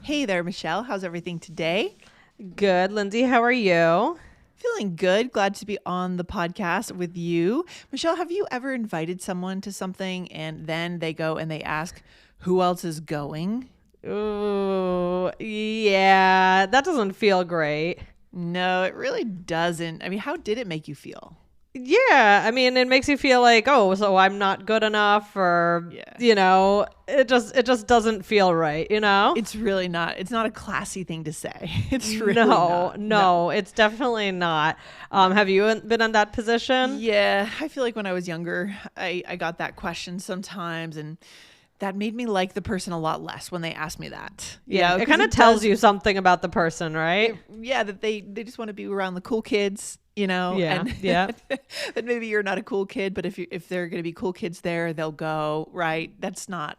Hey there, Michelle. How's everything today? Good, Lindsay. How are you? Feeling good. Glad to be on the podcast with you. Michelle, have you ever invited someone to something and then they go and they ask, who else is going? Ooh, yeah, that doesn't feel great. No, it really doesn't. I mean, how did it make you feel? Yeah, I mean, it makes you feel like, oh, so I'm not good enough, or it just doesn't feel right, It's really not. It's not a classy thing to say. It's really No, not. no, it's definitely not. Have you been in that position? Yeah, I feel like when I was younger, I got that question sometimes, and that made me like the person a lot less when they asked me that. Yeah, it 'cause kind of tells you something about the person, right? Yeah, that they just want to be around the cool kids, Yeah, and yeah. that maybe you're not a cool kid, but if they're going to be cool kids there, they'll go, right? That's not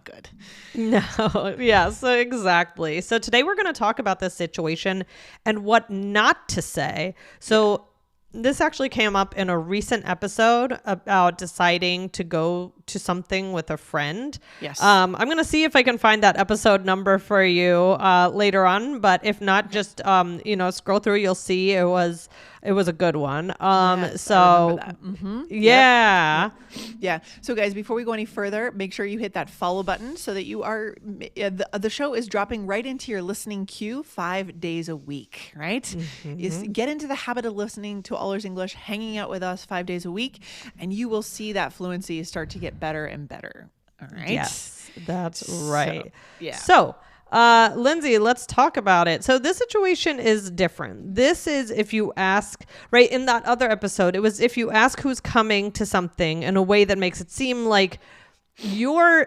good. No, yeah, so exactly. So today we're going to talk about this situation and what not to say. So this actually came up in a recent episode about deciding to go to something with a friend. Yes. I'm going to see if I can find that episode number for you later on, but if not, just scroll through, you'll see it was a good one. Yes, I remember that. Yeah. Yeah. So guys, before we go any further, make sure you hit that follow button so that you are the show is dropping right into your listening queue 5 days a week, right? Mm-hmm. Get into the habit of listening to All Ears English, hanging out with us 5 days a week, and you will see that fluency start to get better and better. All right. Yes, that's right. Yeah. So, Lindsay, let's talk about it. So this situation is different. This is if you ask, right? In that other episode, it was if you ask who's coming to something in a way that makes it seem like you're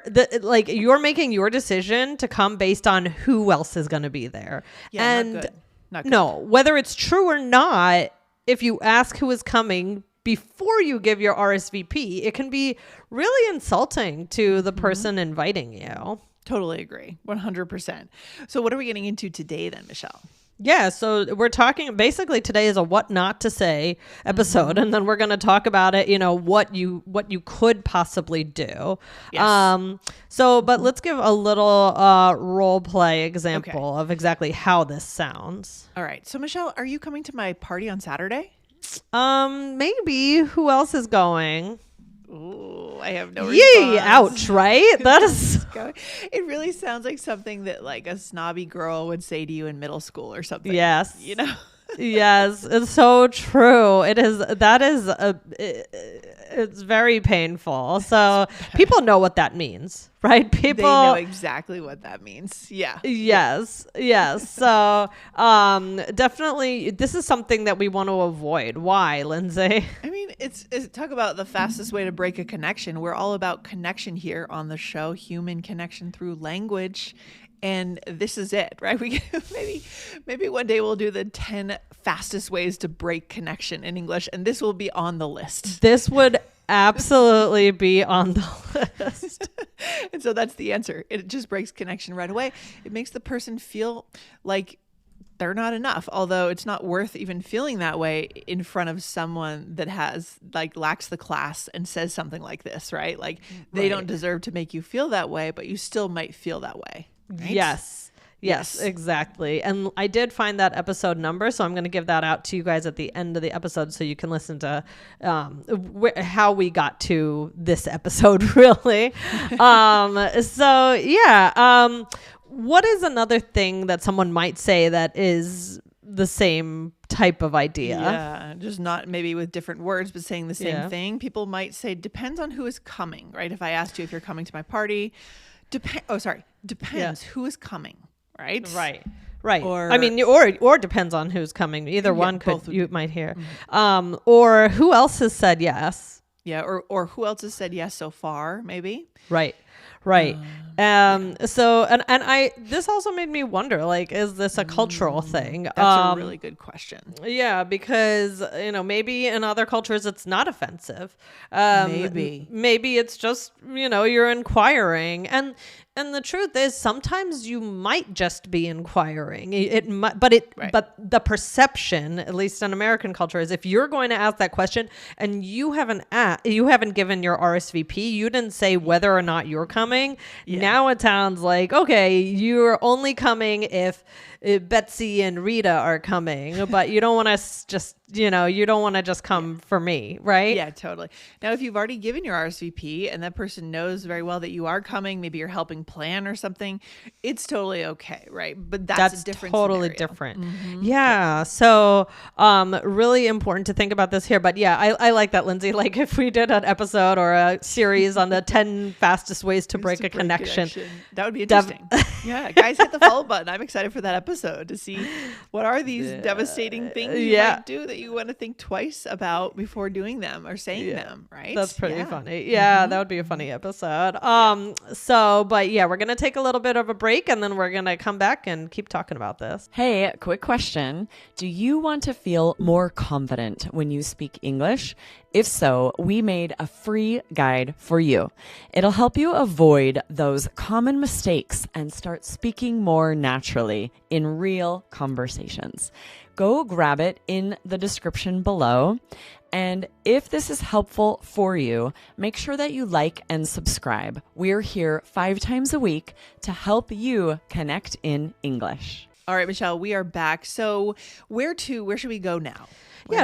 making your decision to come based on who else is going to be there. Yeah, and not good. No, whether it's true or not, if you ask who is coming before you give your RSVP, it can be really insulting to the person inviting you. Totally agree. 100%. So what are we getting into today then, Michelle? Yeah, so we're talking basically today is a what not to say episode, and then we're going to talk about it, what you could possibly do. Yes. But let's give a little role play example of exactly how this sounds. All right. So Michelle, are you coming to my party on Saturday? Maybe. Who else is going? Ooh, I have no Yay, response. ouch, right? That is It really sounds like something that like a snobby girl would say to you in middle school or something. Yes. Yes, it's so true. It's very painful. So people know what that means, right? They know exactly what that means. Yeah. Yes. So definitely this is something that we want to avoid. Why, Lindsay? I mean, it's talk about the fastest way to break a connection. We're all about connection here on the show, human connection through language. And this is it, right? We maybe one day we'll do the 10 fastest ways to break connection in English, and this will be on the list. This would absolutely be on the list. And so that's the answer. It just breaks connection right away. It makes the person feel like they're not enough, although it's not worth even feeling that way in front of someone that lacks the class and says something like this, right? Like they don't deserve to make you feel that way, but you still might feel that way. Right? Yes, exactly. And I did find that episode number, so I'm going to give that out to you guys at the end of the episode so you can listen to how we got to this episode, really. What is another thing that someone might say that is the same type of idea? Yeah, just not maybe with different words, but saying the same thing. People might say, depends on who is coming, right? If I asked you if you're coming to my party, depends who is coming, right? Right. Or, I mean, or depends on who's coming. Either one you might hear. Or who else has said yes? Yeah. Or who else has said yes so far? Maybe. Right. So this also made me wonder, like, is this a cultural thing? That's a really good question. Yeah, because, maybe in other cultures it's not offensive. Maybe it's just, you're inquiring. And And the truth is, sometimes you might just be inquiring. It might, Right. but the perception, at least in American culture, is if you're going to ask that question and you haven't given your RSVP, you didn't say whether or not you're coming. Yeah. Now it sounds like, okay, you're only coming if Betsy and Rita are coming, but you don't want to just, you don't want to just come for me, right? Yeah, totally. Now, if you've already given your RSVP and that person knows very well that you are coming, maybe you're helping plan or something, it's totally okay, right? But that's a different totally scenario. different. Yeah. So really important to think about this here. But yeah, I like that, Lindsay. Like if we did an episode or a series on the 10 fastest ways to break a connection. That would be interesting. Yeah, guys, hit the follow button. I'm excited for that episode to see what are these devastating things you might do that you want to think twice about before doing them or saying them, right? That's pretty funny. Yeah, that would be a funny episode. But yeah, we're going to take a little bit of a break and then we're going to come back and keep talking about this. Hey, quick question. Do you want to feel more confident when you speak English? If so, we made a free guide for you. It'll help you avoid those common mistakes and start speaking more naturally in real conversations. Go grab it in the description below. And if this is helpful for you, make sure that you like and subscribe. We're here 5 times a week to help you connect in English. All right, Michelle, we are back. So where should we go now?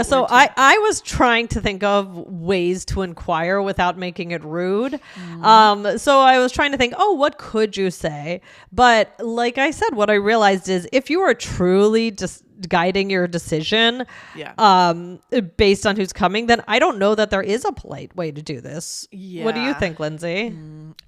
So I was trying to think of ways to inquire without making it rude. So I was trying to think, what could you say? But like I said, what I realized is if you are truly just guiding your decision based on who's coming, then I don't know that there is a polite way to do this. Yeah. What do you think, Lindsay?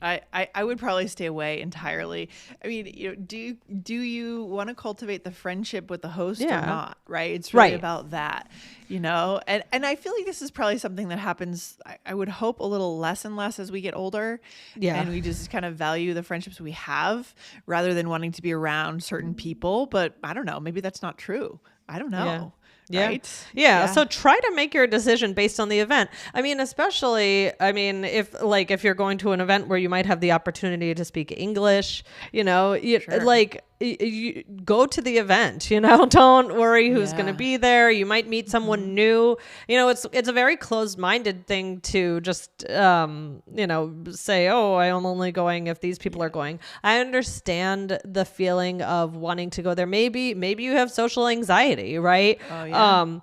I would probably stay away entirely. I mean, do you want to cultivate the friendship with the host or not? Right. It's really about that, and I feel like this is probably something that happens, I would hope a little less and less as we get older. Yeah. And we just kind of value the friendships we have rather than wanting to be around certain people. But I don't know, maybe that's not true. I don't know. Yeah. Right? Yeah. So try to make your decision based on the event. I mean, especially, if you're going to an event where you might have the opportunity to speak English, you go to the event, don't worry who's going to be there. You might meet someone new. It's a very closed-minded thing to just, say, I am only going if these people are going. I understand the feeling of wanting to go there. Maybe you have social anxiety, right? Oh, yeah.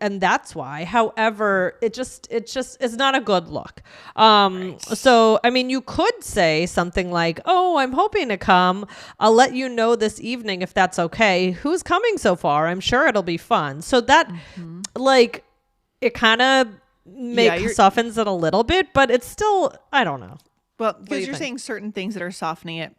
And that's why. However, it's not a good look. So, I mean, you could say something like, I'm hoping to come. I'll let you know this evening if that's okay. Who's coming so far? I'm sure it'll be fun. So that it kind of softens it a little bit, but it's still, I don't know. Well, because you're saying certain things that are softening it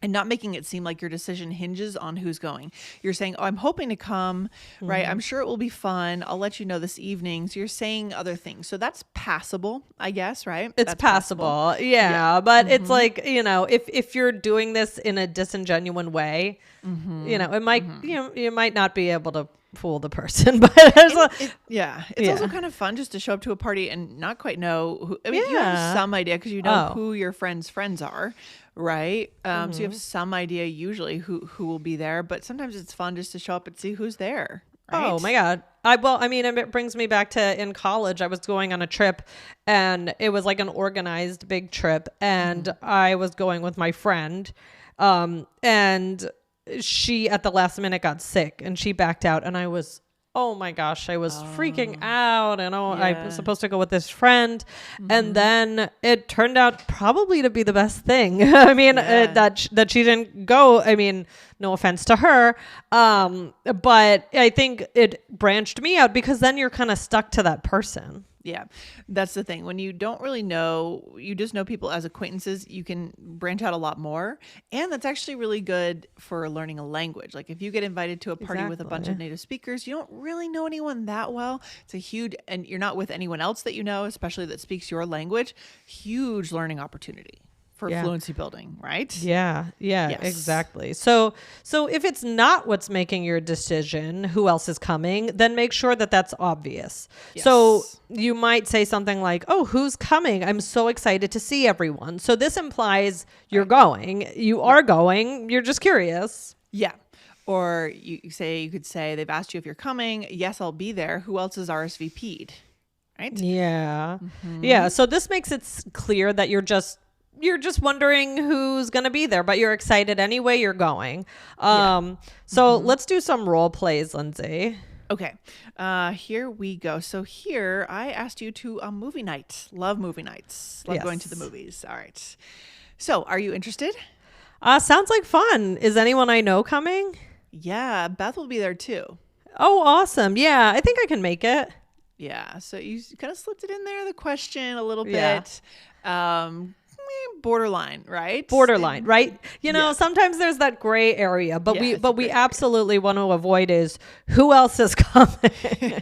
and not making it seem like your decision hinges on who's going. You're saying, I'm hoping to come, right? I'm sure it will be fun. I'll let you know this evening. So you're saying other things. So that's passable, I guess, right? It's passable. Yeah. But it's like, if you're doing this in a disingenuous way, it might, you might not be able to fool the person, but it's also kind of fun just to show up to a party and not quite know who. I mean, you have some idea because you know who your friends' friends are, right? So you have some idea usually who will be there, but sometimes it's fun just to show up and see who's there. Right? Oh my God. It brings me back to in college, I was going on a trip and it was like an organized big trip and I was going with my friend, and she at the last minute got sick and she backed out and I was, oh my gosh, I was freaking out and I was supposed to go with this friend. And then it turned out probably to be the best thing. I mean, that she didn't go. I mean, no offense to her. But I think it branched me out because then you're kind of stuck to that person. Yeah, that's the thing. When you don't really know, you just know people as acquaintances, you can branch out a lot more. And that's actually really good for learning a language. Like if you get invited to a party with a bunch of native speakers, you don't really know anyone that well. It's a huge, and you're not with anyone else that you know, especially that speaks your language, huge learning opportunity. for Yeah. fluency building, right? Yeah, Yes. exactly. So if it's not what's making your decision, who else is coming, then make sure that that's obvious. So Yes. you might say something like, "Oh, who's coming? I'm so excited to see everyone." So this implies you're going. You are going. You're just curious. Yeah. Or you could say they've asked you if you're coming. Yes, I'll be there. Who else is RSVP'd? Right? Yeah. Yeah. So this makes it clear that you're just wondering who's going to be there, but you're excited anyway. You're going. So let's do some role plays, Lindsay. Okay. Here we go. So here I asked you to a movie night. Love movie nights. Love going to the Yes. movies. All right. So are you interested? Sounds like fun. Is anyone I know coming? Yeah. Beth will be there too. Oh, awesome. Yeah, I think I can make it. Yeah. So you kind of slipped it in there, the question a little Yeah. bit. Borderline, right? Borderline, right? You know, Yeah. sometimes there's that gray area, but Yeah, we it's a we gray area. absolutely want to avoid is who else is coming.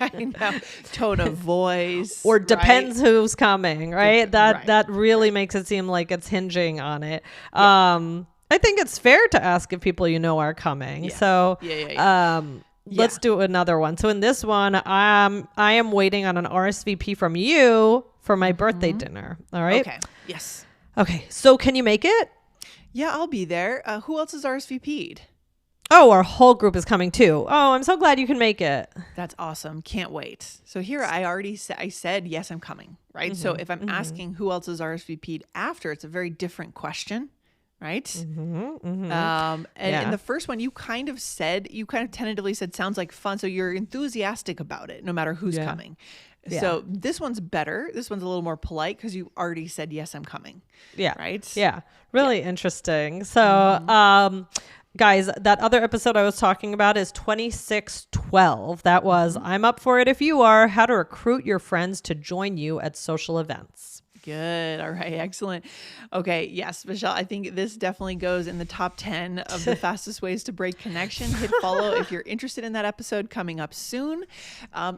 I know. Tone of voice. Or right? depends who's coming, right? Right, That really makes it seem like it's hinging on it. I think it's fair to ask if people you know are coming. Yeah. So Yeah. let's do another one. So in this one, I am waiting on an RSVP from you for my birthday dinner. All right. Okay. Yes. Okay. So can you make it? Yeah, I'll be there. Who else is RSVP'd? Oh, our whole group is coming too. Oh, I'm so glad you can make it. That's awesome. Can't wait. So here I already I said, yes, I'm coming. Right. So if I'm asking who else is RSVP'd after, it's a very different question. Right. And in the first one, you kind of tentatively said, sounds like fun. So you're enthusiastic about it, no matter who's Yeah. coming. Yeah. So this one's better. This one's a little more polite because you already said, yes, I'm coming. Yeah. Right. Yeah. Really interesting. So, guys, that other episode I was talking about is 2612. That was I'm up for it if you are, how to recruit your friends to join you at social events. Good. All right. Excellent. Okay. Yes, Michelle, I think this definitely goes in the top 10 of the fastest ways to break connection. Hit follow if you're interested in that episode coming up soon.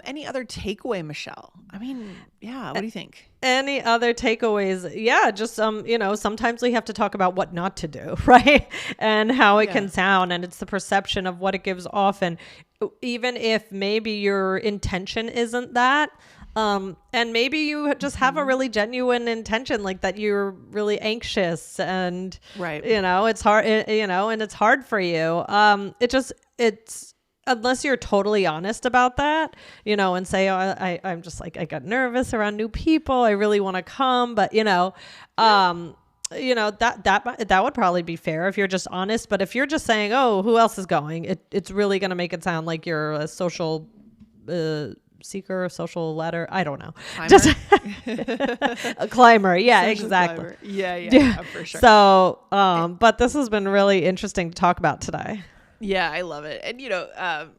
Any other takeaway, Michelle? I mean, yeah. What do you think? Any other takeaways? Yeah, just sometimes we have to talk about what not to do, right? And how it can sound, and it's the perception of what it gives off. And even if maybe your intention isn't that, and maybe you just have a really genuine intention, like that you're really anxious and, Right. it's hard, and it's hard for you. It's unless you're totally honest about that, and say, oh, I'm just like, I got nervous around new people. I really want to come, but that would probably be fair if you're just honest. But if you're just saying, oh, who else is going? It's really going to make it sound like you're a social, seeker, a social ladder. I don't know. Climber? Just a climber. Yeah, Social exactly. climber. Yeah, for sure. So, but this has been really interesting to talk about today. Yeah, I love it. And,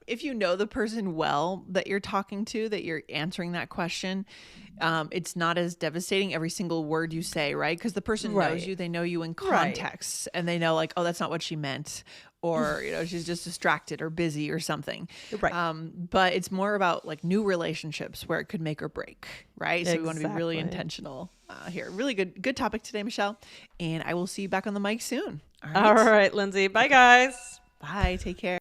if you know the person well that you're talking to, that you're answering that question, it's not as devastating every single word you say, right? Because the person knows you, they know you in context, and they know like, oh, that's not what she meant. Or, she's just distracted or busy or something. Right. But it's more about like new relationships where it could make or break, right? So we want to be really Exactly. intentional here. Really good topic today, Michelle. And I will see you back on the mic soon. All right, Lindsay. Bye, guys. Bye. Take care.